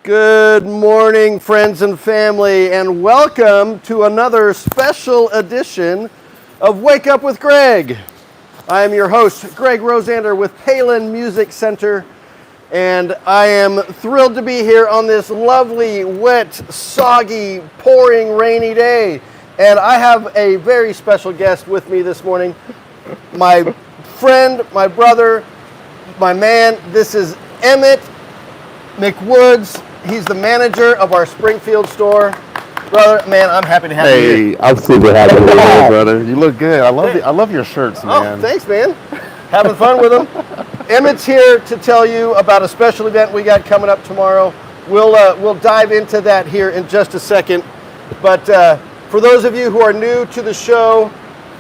Good morning, friends and family, and welcome to another special edition of Wake Up with Greg. I am your host, Greg Rosander with Palin Music Center, and I am thrilled to be here on this lovely, wet, soggy, pouring, rainy day. And I have a very special guest with me this morning, my friend, my brother, my man. This is Emmett McWoods. He's the manager of our Springfield store. Brother, man, I'm happy to have you here. Hey, I'm super happy to be here, brother. You look good. I love your shirts, man. Oh, thanks, man. Having fun with them. Emmett's here to tell you about a special event we got coming up tomorrow. We'll dive into that here in just a second. But for those of you who are new to the show,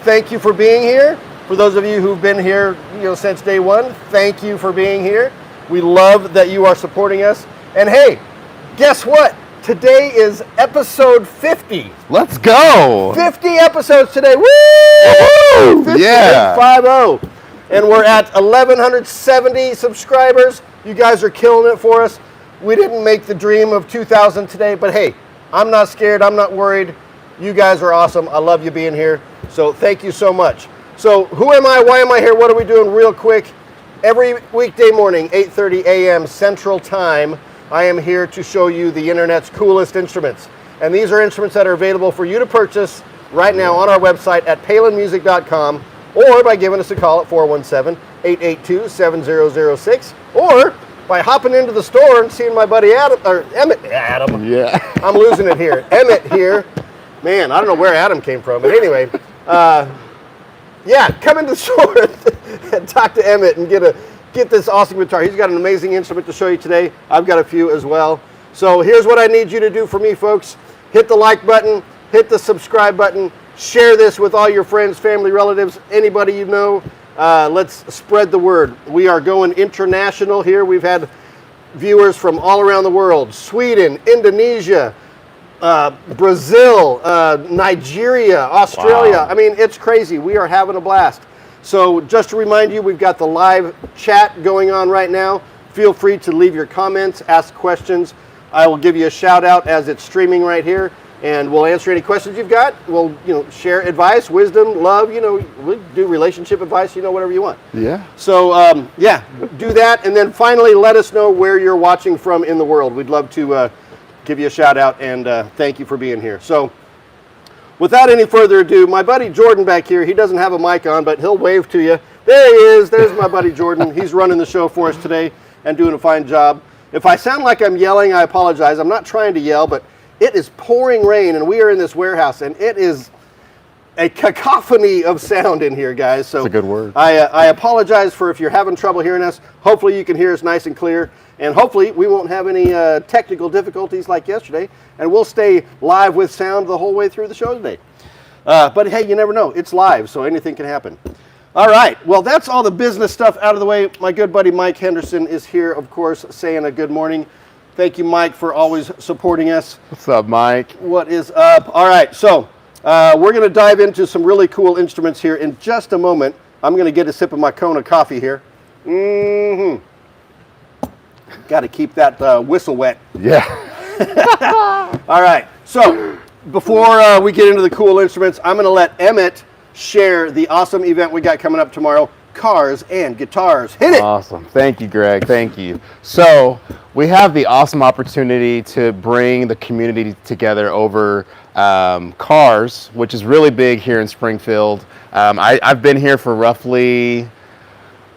thank you for being here. For those of you who've been here, since day one, thank you for being here. We love that you are supporting us. And hey, guess what? Today is episode 50. Let's go. 50 episodes today. Woo! 50, Yeah. 50. And we're at 1,170 subscribers. You guys are killing it for us. We didn't make the dream of 2,000 today, but hey, I'm not scared. I'm not worried. You guys are awesome. I love you being here. So thank you so much. So who am I? Why am I here? What are we doing real quick? Every weekday morning, 8:30 a.m. Central Time, I am here to show you the internet's coolest instruments. And these are instruments that are available for you to purchase right now on our website at palinmusic.com or by giving us a call at 417-882-7006 or by hopping into the store and seeing my buddy Emmett. Yeah. I'm losing it here. Emmett here. Man, I don't know where Adam came from, but anyway. Come into the store and talk to Emmett and get this awesome guitar. He's got an amazing instrument to show you today. I've got a few as well. So here's what I need you to do for me, folks. Hit the like button, hit the subscribe button, share this with all your friends, family, relatives, anybody you know. Let's spread the word. We are going international here. We've had viewers from all around the world: Sweden, Indonesia, Brazil, Nigeria, Australia. Wow. I mean, it's crazy. We are having a blast. So just to remind you, we've got the live chat going on right now. Feel free to leave your comments, ask questions. I will give you a shout out as it's streaming right here, and we'll answer any questions you've got. We'll, share advice, wisdom, love, we'll do relationship advice, whatever you want. Yeah. So, do that. And then finally, let us know where you're watching from in the world. We'd love to give you a shout out and thank you for being here. So without any further ado, my buddy Jordan back here, he doesn't have a mic on, but he'll wave to you. There he is. There's my buddy Jordan. He's running the show for us today and doing a fine job. If I sound like I'm yelling, I apologize. I'm not trying to yell, but it is pouring rain and we are in this warehouse and it is a cacophony of sound in here, guys. So that's a good word. I apologize for if you're having trouble hearing us. Hopefully you can hear us nice and clear, and hopefully we won't have any technical difficulties like yesterday, and we'll stay live with sound the whole way through the show today. But hey, you never know. It's live, so anything can happen. All right. Well, that's all the business stuff out of the way. My good buddy Mike Henderson is here, of course, saying a good morning. Thank you, Mike, for always supporting us. What's up, Mike? What is up? All right. So we're going to dive into some really cool instruments here in just a moment. I'm going to get a sip of my Kona coffee here. Got to keep that whistle wet. Yeah. All right. So before we get into the cool instruments, I'm going to let Emmett share the awesome event we got coming up tomorrow, Cars and Guitars. Hit it. Awesome. Thank you, Greg. Thank you. So we have the awesome opportunity to bring the community together over cars, which is really big here in Springfield. I've been here for roughly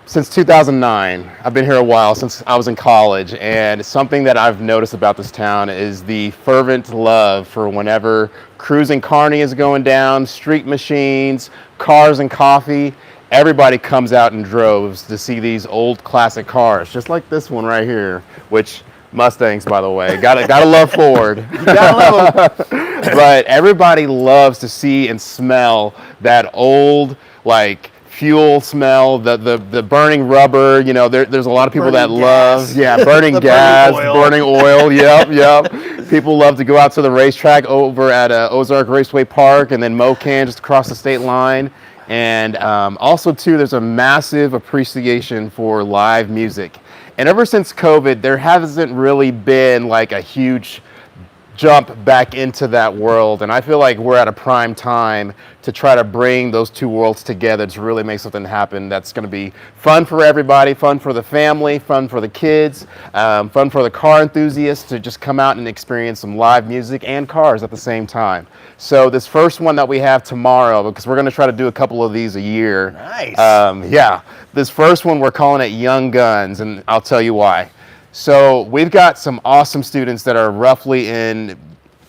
since 2009. I've been here a while, since I was in college, and something that I've noticed about this town is the fervent love for whenever Cruising Carney is going down, street machines, cars and coffee. Everybody comes out in droves to see these old classic cars, just like this one right here, which Mustangs, by the way. Gotta love Ford. You gotta love them. But everybody loves to see and smell that old, like, fuel smell, the burning rubber. There's a lot of people burning that gas. love burning gas, burning oil. Yep. People love to go out to the racetrack over at Ozark Raceway Park and then Mocan just across the state line. And also too, there's a massive appreciation for live music. And ever since COVID, there hasn't really been like a huge jump back into that world. And I feel like we're at a prime time to try to bring those two worlds together to really make something happen that's going to be fun for everybody, fun for the family, fun for the kids, fun for the car enthusiasts to just come out and experience some live music and cars at the same time. So this first one that we have tomorrow, because we're going to try to do a couple of these a year. Nice. Yeah, this first one we're calling it Young Guns, and I'll tell you why. So we've got some awesome students that are roughly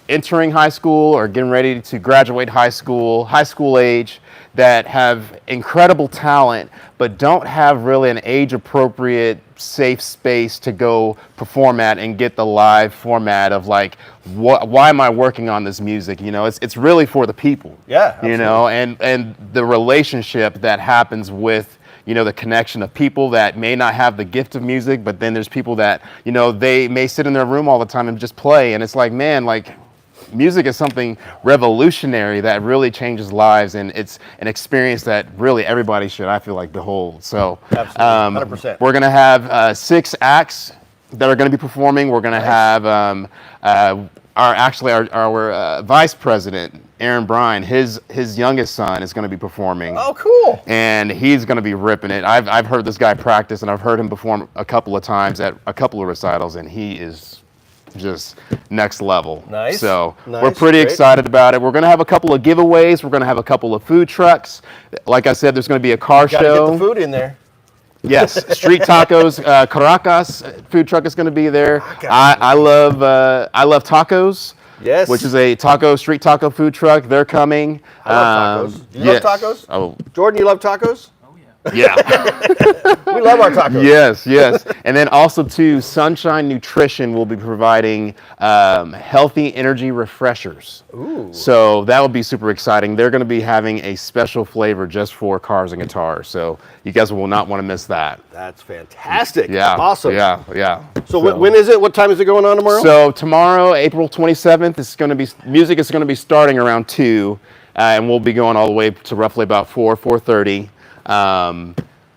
entering high school or getting ready to graduate high school age, that have incredible talent, but don't have really an age-appropriate, safe space to go perform at and get the live format of like, why am I working on this music? You know, it's really for the people. Yeah, absolutely. You know, and the relationship that happens with, you know, the connection of people that may not have the gift of music, but then there's people that, you know, they may sit in their room all the time and just play. And it's like, man, like music is something revolutionary that really changes lives. And it's an experience that really everybody should, I feel like, behold. So absolutely, 100%. We're going to have 6 acts that are going to be performing. We're going to have our vice president, Aaron Bryan, his youngest son is going to be performing. Oh, cool. And he's going to be ripping it. I've heard this guy practice, and I've heard him perform a couple of times at a couple of recitals, and he is just next level. Nice. So nice. we're pretty Great. excited about it. We're going to have a couple of giveaways. We're going to have a couple of food trucks. Like I said, there's going to be a car Gotta show. get the food in there. Yes, street tacos. Caracas food truck is going to be there. I love tacos. Yes. Which is a street taco food truck. They're coming. I love tacos. You love tacos? Oh, Jordan, you love tacos? yeah. We love our tacos. Yes. And then also too, Sunshine Nutrition will be providing healthy energy refreshers. Ooh. So that will be super exciting. They're going to be having a special flavor just for cars and guitars. So you guys will not want to miss that. That's fantastic. Yeah. Awesome. Yeah. So when is it? What time is it going on tomorrow? So tomorrow, April 27th, music is going to be starting around 2, and we'll be going all the way to roughly about 4:30.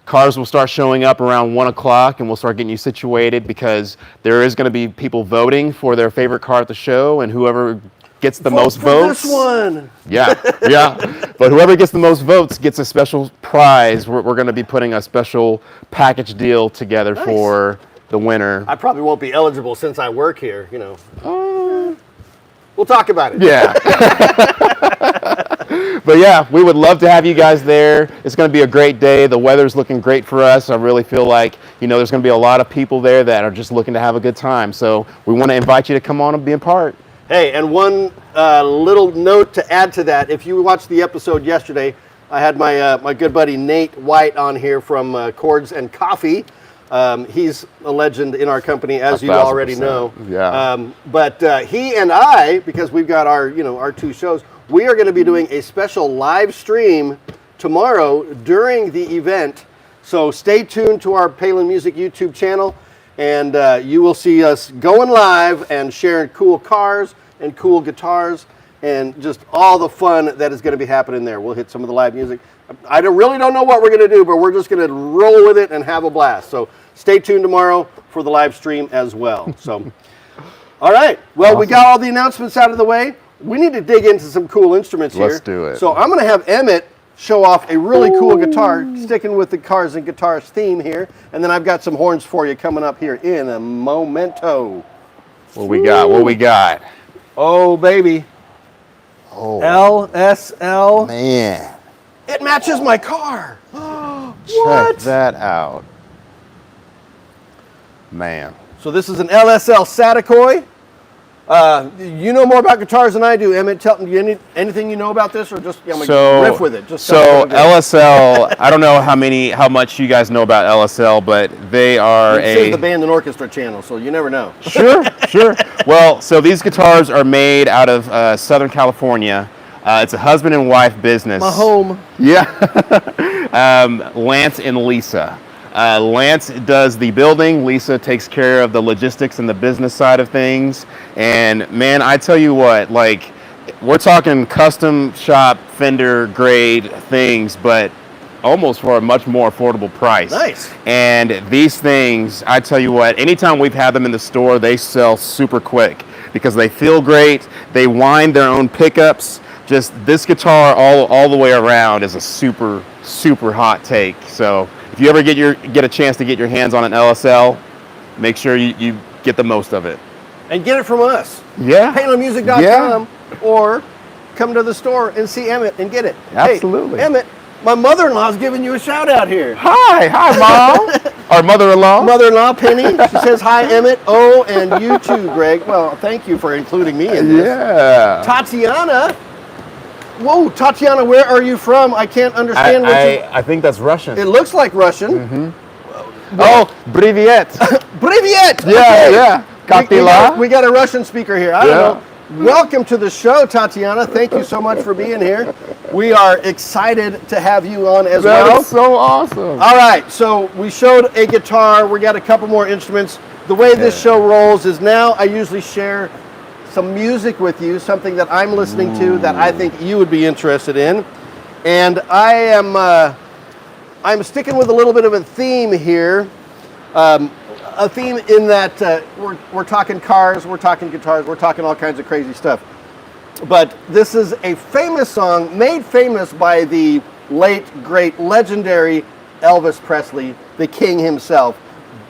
Cars will start showing up around 1 o'clock, and we'll start getting you situated, because there is going to be people voting for their favorite car at the show, and whoever gets the most votes. This one. Yeah. But whoever gets the most votes gets a special prize. We're going to be putting a special package deal together for the winner. I probably won't be eligible since I work here, you know. We'll talk about it. Yeah. But yeah, we would love to have you guys there. It's going to be a great day. The weather's looking great for us. I really feel like, you know, there's going to be a lot of people there that are just looking to have a good time. So we want to invite you to come on and be a part. Hey, and one little note to add to that. If you watched the episode yesterday, I had my good buddy Nate White on here from Chords and Coffee. He's a legend in our company, as you already know. Yeah. But he and I, because we've got our 2 shows, we are going to be doing a special live stream tomorrow during the event. So stay tuned to our Palin Music YouTube channel, and you will see us going live and sharing cool cars and cool guitars and just all the fun that is going to be happening there. We'll hit some of the live music. I really don't know what we're going to do, but we're just going to roll with it and have a blast. So stay tuned tomorrow for the live stream as well. So, all right. Well, awesome. We got all the announcements out of the way. We need to dig into some cool instruments here. Let's do it. So I'm going to have Emmett show off a really cool guitar, sticking with the Cars and Guitars theme here. And then I've got some horns for you coming up here in a momento. What we got? Oh, baby. Oh. LSL. Man. It matches my car. Check that out. Man. So this is an LSL Satakoy. You know more about guitars than I do, Emmett. Tell me anything you know about this, or just riff with it. LSL. I don't know how much you guys know about LSL, but they are This is the band and orchestra channel, so you never know. Sure. Well, so these guitars are made out of Southern California. It's a husband and wife business. My home. Yeah. Lance and Lisa. Lance does the building. Lisa takes care of the logistics and the business side of things. And man, I tell you what, like, we're talking custom shop Fender grade things, but almost for a much more affordable price. Nice. And these things, I tell you what, anytime we've had them in the store, they sell super quick because they feel great. They wind their own pickups. Just this guitar all the way around is a super, super hot take. So if you ever get a chance to get your hands on an LSL, make sure you get the most of it. And get it from us. Yeah. PalinMusic.com or come to the store and see Emmett and get it. Absolutely. Hey, Emmett, my mother-in-law's giving you a shout out here. Hi, Mom. Our mother-in-law. Mother-in-law, Penny. She says, hi, Emmett. Oh, and you too, Greg. Well, thank you for including me in this. Yeah. Tatiana. Whoa, Tatiana, where are you from? I can't understand what you... I think that's Russian. It looks like Russian. Mm-hmm. Oh, Privyet. Privyet! Yeah, Okay. yeah. Kapila. We got a Russian speaker here. I don't know. Welcome to the show, Tatiana. Thank you so much for being here. We are excited to have you on as well. That is so awesome. All right, so we showed a guitar. We got a couple more instruments. The way this show rolls is now I usually share some music with you, something that I'm listening to that I think you would be interested in. And I'm sticking with a little bit of a theme here. A theme in that we're talking cars, we're talking guitars, we're talking all kinds of crazy stuff. But this is a famous song made famous by the late, great, legendary Elvis Presley, the king himself.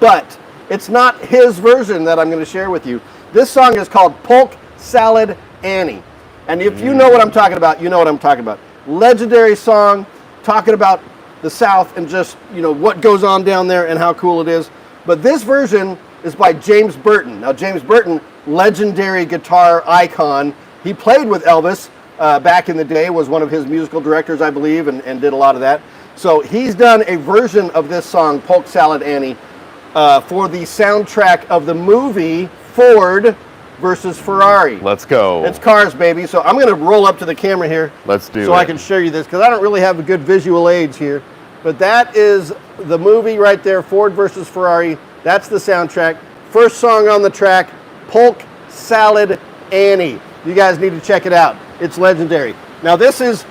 But it's not his version that I'm going to share with you. This song is called Polk Salad Annie. And if you know what I'm talking about, you know what I'm talking about. Legendary song, talking about the South and just, what goes on down there and how cool it is. But this version is by James Burton. Now, James Burton, legendary guitar icon. He played with Elvis back in the day, was one of his musical directors, I believe, and did a lot of that. So he's done a version of this song, Polk Salad Annie, for the soundtrack of the movie Ford versus Ferrari. Let's go. It's cars, baby. So I'm going to roll up to the camera here. Let's do it. So I can show you this, because I don't really have a good visual aids here. But that is the movie right there, Ford versus Ferrari. That's the soundtrack. First song on the track, Polk Salad Annie. You guys need to check it out. It's legendary. Now, this is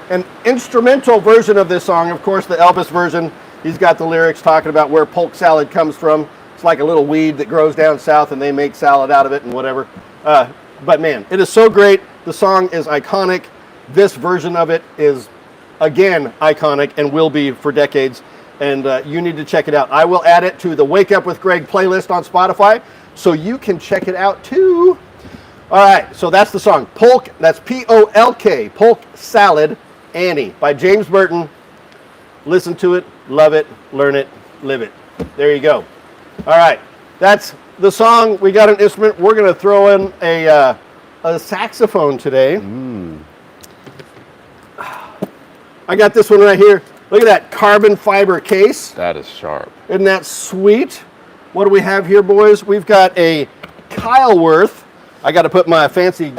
an instrumental version of this song. Of course, the Elvis version, he's got the lyrics talking about where polk salad comes from. It's like a little weed that grows down south and they make salad out of it and whatever. But man, it is so great. The song is iconic. This version of it is, again, iconic and will be for decades. And you need to check it out. I will add it to the Wake Up with Greg playlist on Spotify so you can check it out too. All right, so that's the song. Polk, that's P-O-L-K, Polk Salad Annie by James Burton. Listen to it, love it, learn it, live it. There you go. All right, that's the song. We got an instrument. We're going to throw in a saxophone today. I got this one right here. Look at that carbon fiber case. That is sharp. Isn't that sweet? What do we have here, boys? We've got a Kyleworth. I got to put my fancy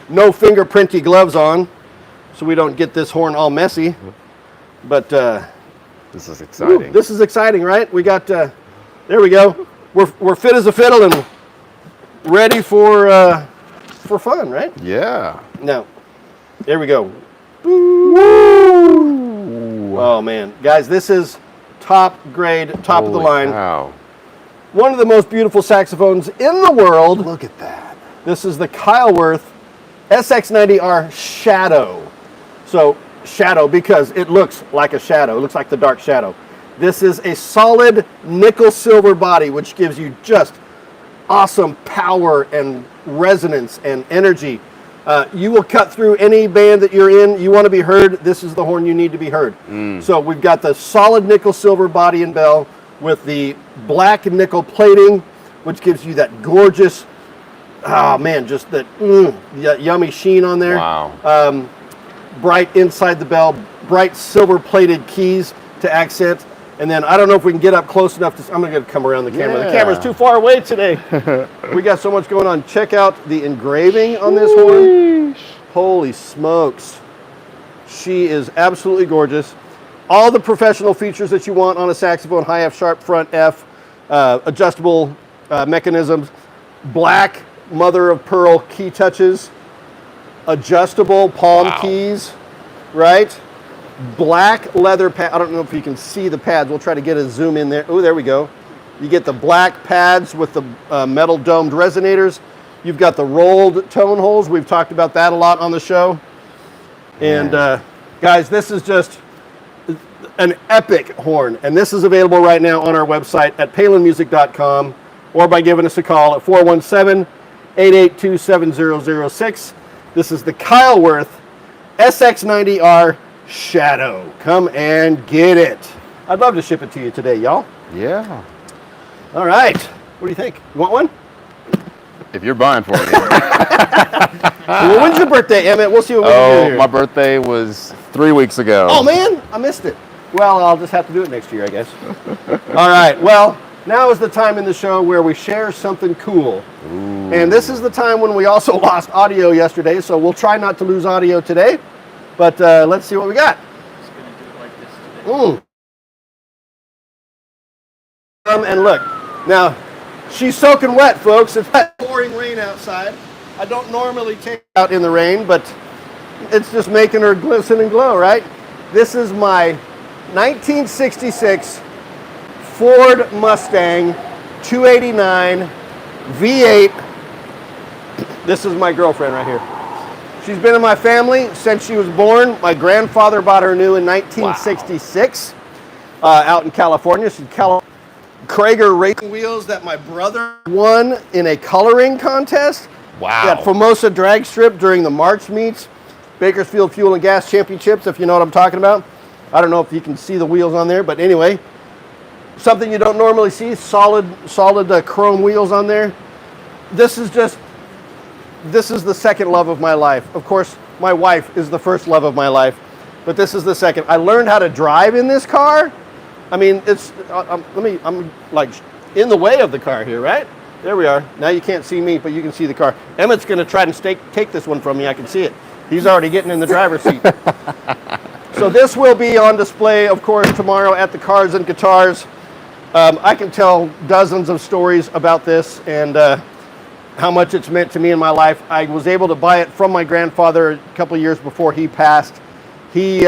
no fingerprinty gloves on so we don't get this horn all messy. But this is exciting. This is exciting, right? We got, there we go. We're fit as a fiddle and ready for fun, right? Yeah. Now, there we go. Woo! Oh man, guys, this is top grade, top of the line. Wow. One of the most beautiful saxophones in the world. Look at that. This is the Kyleworth SX90R Shadow. So shadow because it looks like a shadow. It looks like the dark shadow. This is a solid nickel silver body, which gives you just awesome power and resonance and energy. You will cut through any band that you're in. You want to be heard, this is the horn you need to be heard. So we've got the solid nickel silver body and bell with the black nickel plating, which gives you that gorgeous, oh man, just that yummy sheen on there. Wow. Bright inside the bell, bright silver plated keys to accent. And then I don't know if we can get up close enough to, I'm going to come around the camera. Yeah. The camera's too far away today. We got so much going on. Check out the engraving on this horn. Holy smokes. She is absolutely gorgeous. All the professional features that you want on a saxophone, high F sharp, front F, adjustable mechanisms, black mother of pearl key touches, adjustable palm keys, right? black leather pad. I don't know if you can see the pads. We'll try to get a zoom in there. Oh, there we go. You get the black pads with the metal domed resonators. You've got the rolled tone holes. We've talked about that a lot on the show. And guys, this is just an epic horn. And this is available right now on our website at palinmusic.com or by giving us a call at 417-882-7006. This is the Kyleworth SX90R Shadow. Come and get it. I'd love to ship it to you today, y'all. Yeah. All right. What do you think? You want one? If you're buying for it. Well, when's your birthday, Emmett? We'll see what we can do here. My birthday was 3 weeks ago. Oh, man, I missed it. Well, I'll just have to do it next year, I guess. All right. Well, now is the time in the show where we share something cool. Ooh. And this is the time when we also lost audio yesterday, so we'll try not to lose audio today. But let's see what we got. Just gonna do it like this today. And look, now she's soaking wet, folks. It's pouring rain outside. I don't normally take it out in the rain, but it's just making her glisten and glow, right? This is my 1966 Ford Mustang 289 V8. This is my girlfriend right here. She's been in my family since she was born. My grandfather bought her new in 1966 out in California. She's Krager racing wheels that my brother won in a coloring contest. Wow. At Formosa Drag Strip during the March meets, Bakersfield Fuel and Gas Championships, if you know what I'm talking about. I don't know if you can see the wheels on there, but anyway, something you don't normally see, solid chrome wheels on there. This is the second love of my life. Of course, my wife is the first love of my life, but this is the second. I learned how to drive in this car. I mean, I'm like in the way of the car here, right? There we are. Now you can't see me, but you can see the car. Emmett's going to try and take this one from me. I can see it. He's already getting in the driver's seat. So this will be on display, of course, tomorrow at the Cars and Guitars. I can tell dozens of stories about this and how much it's meant to me in my life. I was able to buy it from my grandfather a couple of years before he passed. He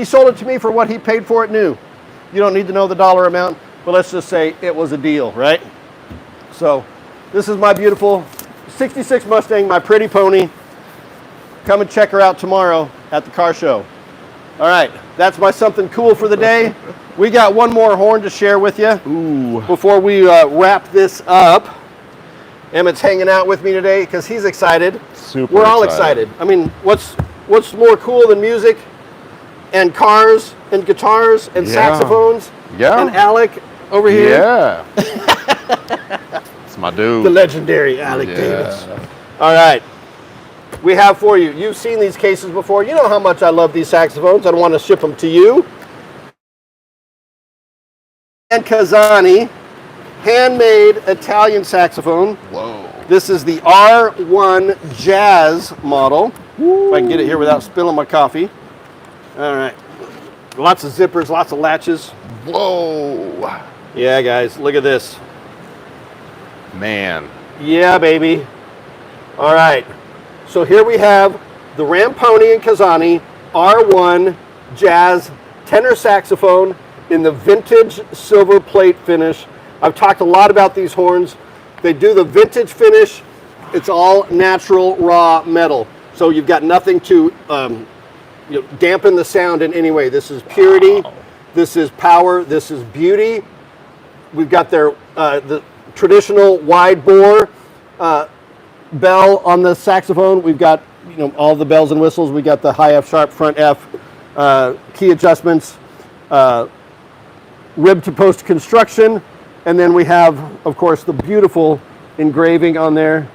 sold it to me for what he paid for it new. You don't need to know the dollar amount, but let's just say it was a deal, right? So this is my beautiful 66 Mustang, my pretty pony. Come and check her out tomorrow at the car show. All right, that's my something cool for the day. We got one more horn to share with you before we wrap this up. Emmett's hanging out with me today because he's excited. Super We're all excited. I mean, what's more cool than music and cars and guitars and saxophones and Alec over here? Yeah. It's my dude. The legendary Alec Davis. All right. We have for you. You've seen these cases before. You know how much I love these saxophones. I don't want to ship them to you. And Kazani, handmade Italian saxophone. Whoa. This is the R1 Jazz model. If I can get it here without spilling my coffee. All right. Lots of zippers, lots of latches. Whoa. Yeah, guys, look at this. Man. Yeah, baby. All right. So here we have the Ramponi and Kazani R1 Jazz tenor saxophone in the vintage silver plate finish. I've talked a lot about these horns. They do the vintage finish. It's all natural raw metal. So you've got nothing to dampen the sound in any way. This is purity. Wow. This is power. This is beauty. We've got their the traditional wide bore bell on the saxophone. We've got all the bells and whistles. We got the high F sharp, front F, key adjustments, rib to post construction, and then we have, of course, the beautiful engraving on there.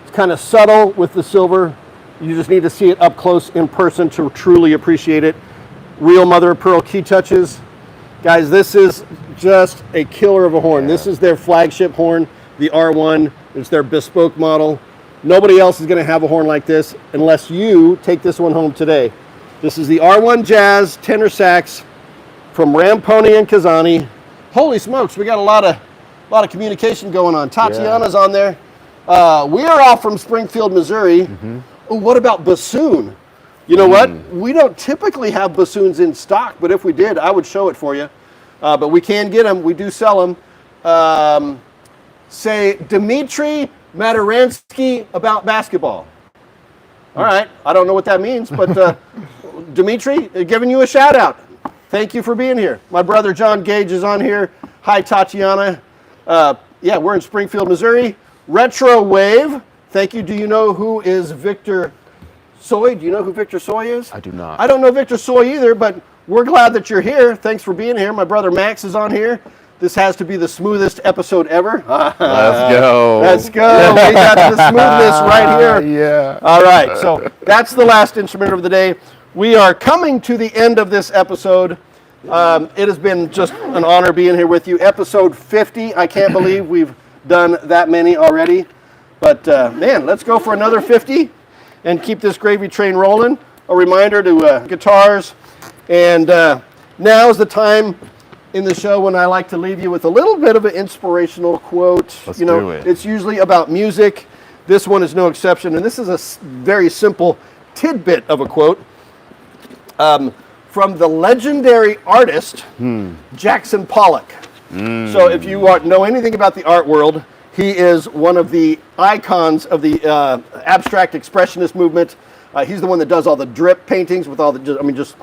It's kind of subtle with the silver. You just need to see it up close in person to truly appreciate it. Real mother of pearl key touches. Guys, this is just a killer of a horn. This is their flagship horn, the R1. It's their bespoke model. Nobody else is going to have a horn like this unless you take this one home today. This is the R1 Jazz tenor sax from Ramponi and Kazani. Holy smokes, we got a lot of communication going on. Tatiana's on there. We are off from Springfield, Missouri. Ooh, what about bassoon? You know what? We don't typically have bassoons in stock, but if we did, I would show it for you. But we can get them. We do sell them. Say Dmitry Materansky about basketball. All right. I don't know what that means, but Dmitry, giving you a shout out. Thank you for being here. My brother John Gage is on here. Hi, Tatiana. Yeah, we're in Springfield, Missouri. Retro Wave. Thank you. Do you know who is Victor Soy? Do you know who Victor Soy is? I do not. I don't know Victor Soy either, but we're glad that you're here. Thanks for being here. My brother Max is on here. This has to be the smoothest episode ever. Let's go. Let's go. We got the smoothness right here. Yeah. All right, so that's the last instrument of the day. We are coming to the end of this episode. It has been just an honor being here with you. Episode 50. I can't believe we've done that many already. But man, let's go for another 50 and keep this gravy train rolling. A reminder to guitars. And now is the time in the show when I like to leave you with a little bit of an inspirational quote. Let's do it. It's usually about music. This one is no exception. And this is a very simple tidbit of a quote. From the legendary artist, Jackson Pollock. So if you know anything about the art world, he is one of the icons of the abstract expressionist movement. He's the one that does all the drip paintings with all the, just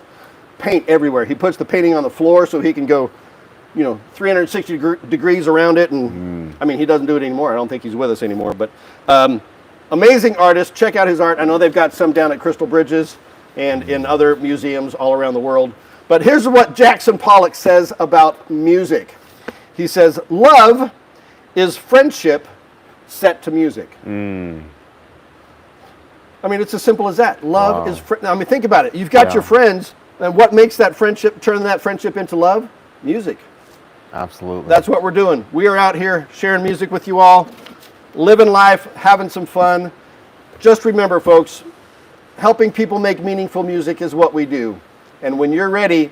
paint everywhere. He puts the painting on the floor so he can go, 360 degrees around it. And he doesn't do it anymore. I don't think he's with us anymore. But amazing artist. Check out his art. I know they've got some down at Crystal Bridges and in other museums all around the world. But here's what Jackson Pollock says about music. He says, love is friendship set to music. It's as simple as that. Love is, think about it. You've got your friends, and what makes that friendship, turn that friendship into love? Music. Absolutely. That's what we're doing. We are out here sharing music with you all, living life, having some fun. Just remember, folks, helping people make meaningful music is what we do. And when you're ready,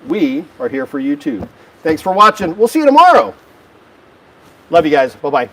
we are here for you too. Thanks for watching. We'll see you tomorrow. Love you guys. Bye-bye.